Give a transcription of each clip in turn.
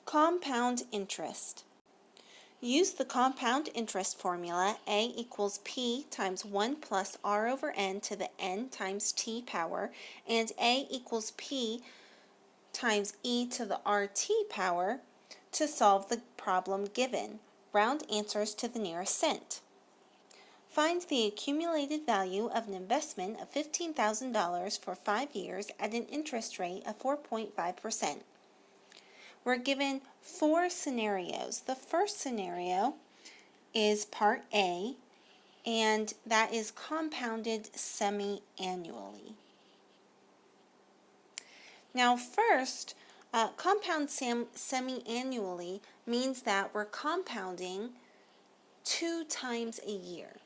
Compound interest. Use the compound interest formula A equals P times 1 plus R over N to the N times T power and A equals P times E to the RT power to solve the problem given. Round answers to the nearest cent. Find the accumulated value of an investment of $15,000 for 5 years at an interest rate of 4.5%. We're given 4 scenarios. The first scenario is part A, and that is compounded semi-annually. Now first, compound semi-annually means that we're compounding 2 times a year.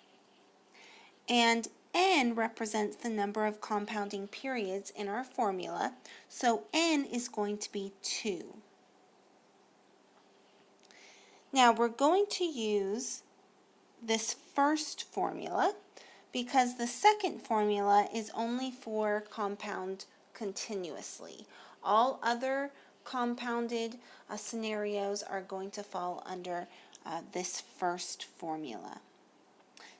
And N represents the number of compounding periods in our formula, so N is going to be 2. Now we're going to use this first formula because the second formula is only for compound continuously. All other compounded scenarios are going to fall under this first formula.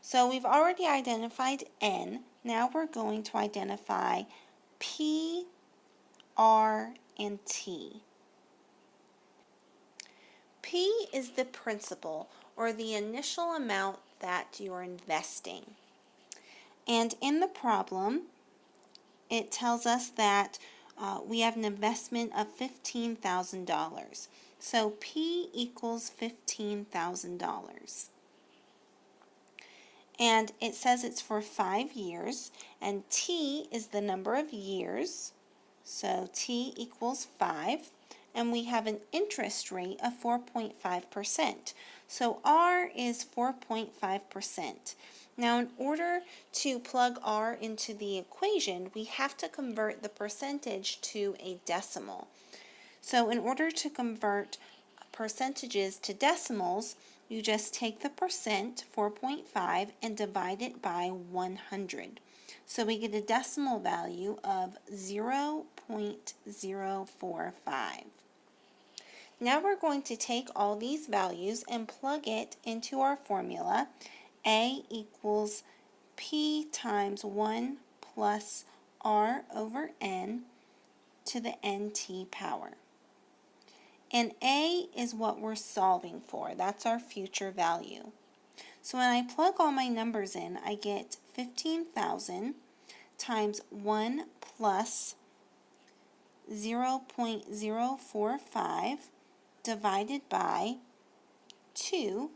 So we've already identified N. Now we're going to identify P, R, and T. P is the principal, or the initial amount that you're investing. And in the problem, it tells us that we have an investment of $15,000. So P equals $15,000. And it says it's for 5 years, and T is the number of years, so T equals 5, and we have an interest rate of 4.5%. So R is 4.5%. Now in order to plug R into the equation, we have to convert the percentage to a decimal. So in order to convert percentages to decimals, you just take the percent, 4.5, and divide it by 100. So we get a decimal value of 0.045. Now we're going to take all these values and plug it into our formula. A equals P times 1 plus R over N to the NT power. And A is what we're solving for. That's our future value. So when I plug all my numbers in, I get 15,000 times 1 plus 0.045 divided by 2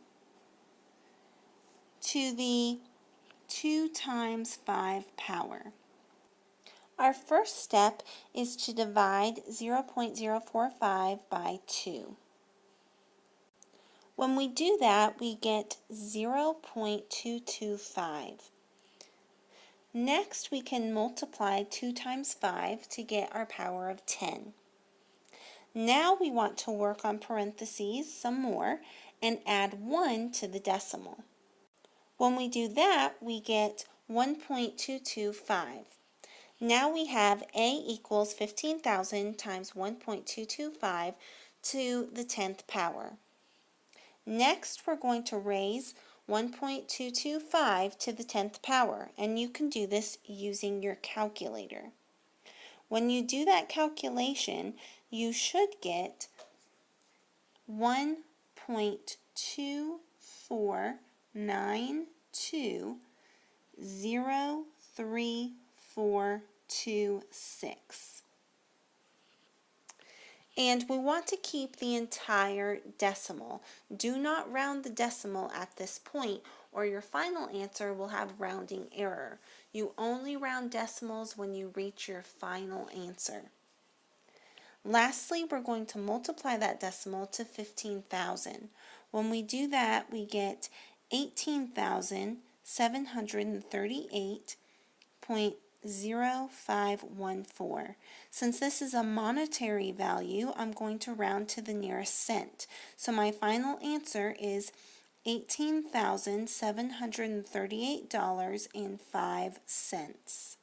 to the 2 times 5 power. Our first step is to divide 0.045 by 2. When we do that, we get 0.225. Next, we can multiply 2 times 5 to get our power of 10. Now we want to work on parentheses some more and add 1 to the decimal. When we do that, we get 1.225. Now we have A equals 15,000 times 1.225 to the 10th power. Next, we're going to raise 1.225 to the 10th power, and you can do this using your calculator. When you do that calculation, you should get 1.249203426. And we want to keep the entire decimal. Do not round the decimal at this point, or your final answer will have rounding error. You only round decimals when you reach your final answer. Lastly, we're going to multiply that decimal to 15,000. When we do that, we get 18,738.0514. Since this is a monetary value, I'm going to round to the nearest cent. So my final answer is $18,738.05.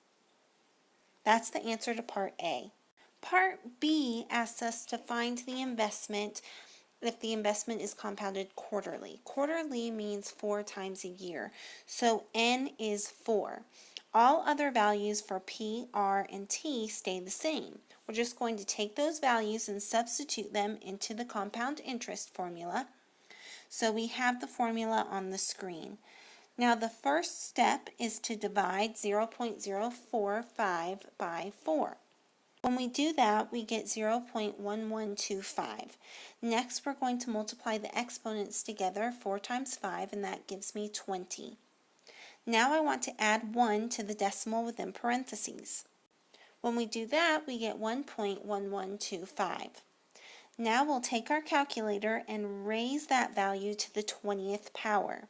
That's the answer to part A. Part B asks us to find the investment if the investment is compounded quarterly. Quarterly means 4 times a year, so N is 4. All other values for P, R, and T stay the same. We're just going to take those values and substitute them into the compound interest formula. So we have the formula on the screen. Now the first step is to divide 0.045 by 4. When we do that, we get 0.1125. Next, we're going to multiply the exponents together, 4 times 5, and that gives me 20. Now I want to add 1 to the decimal within parentheses. When we do that, we get 1.1125. Now we'll take our calculator and raise that value to the 20th power.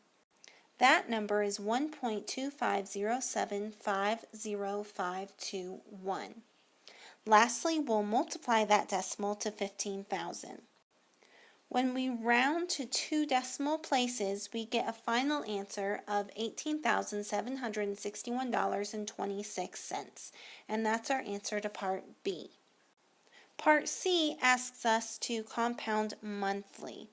That number is 1.250750521. Lastly, we'll multiply that decimal to 15,000. When we round to 2 decimal places, we get a final answer of $18,761.26, and that's our answer to Part B. Part C asks us to compound monthly.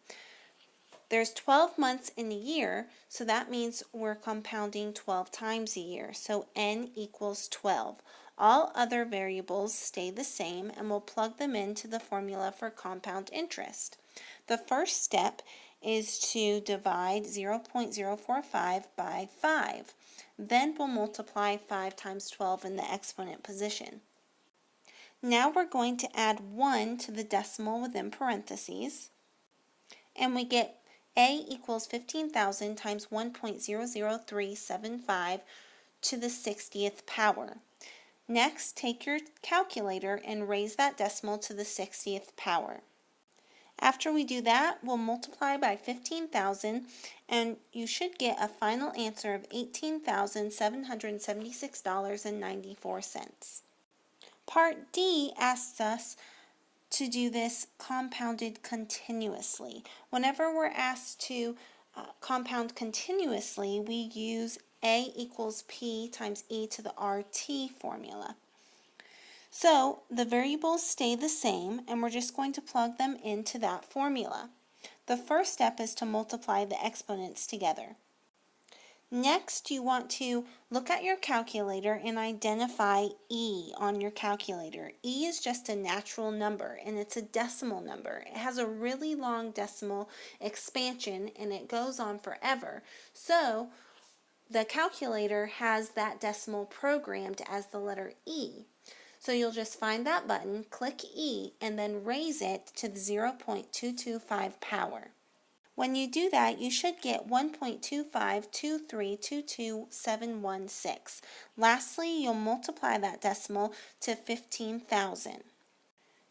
There's 12 months in a year, so that means we're compounding 12 times a year, so N equals 12. All other variables stay the same, and we'll plug them into the formula for compound interest. The first step is to divide 0.045 by 5. Then we'll multiply 5 times 12 in the exponent position. Now we're going to add 1 to the decimal within parentheses, and we get A equals 15,000 times 1.00375 to the 60th power. Next, take your calculator and raise that decimal to the 60th power. After we do that, we'll multiply by 15,000, and you should get a final answer of $18,776.94. Part D asks us to do this compounded continuously. Whenever we're asked to compound continuously, we use A equals P times e to the RT formula. So the variables stay the same, and we're just going to plug them into that formula. The first step is to multiply the exponents together. Next, you want to look at your calculator and identify E on your calculator. E is just a natural number, and it's a decimal number. It has a really long decimal expansion, and it goes on forever. So the calculator has that decimal programmed as the letter E. So you'll just find that button, click E, and then raise it to the 0.225 power. When you do that, you should get 1.252322716. Lastly, you'll multiply that decimal to 15,000.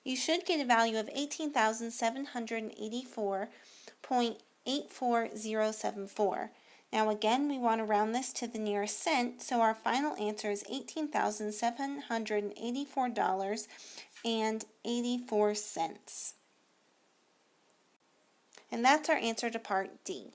You should get a value of 18,784.84074. Now again, we want to round this to the nearest cent, so our final answer is $18,784.84. And that's our answer to Part D.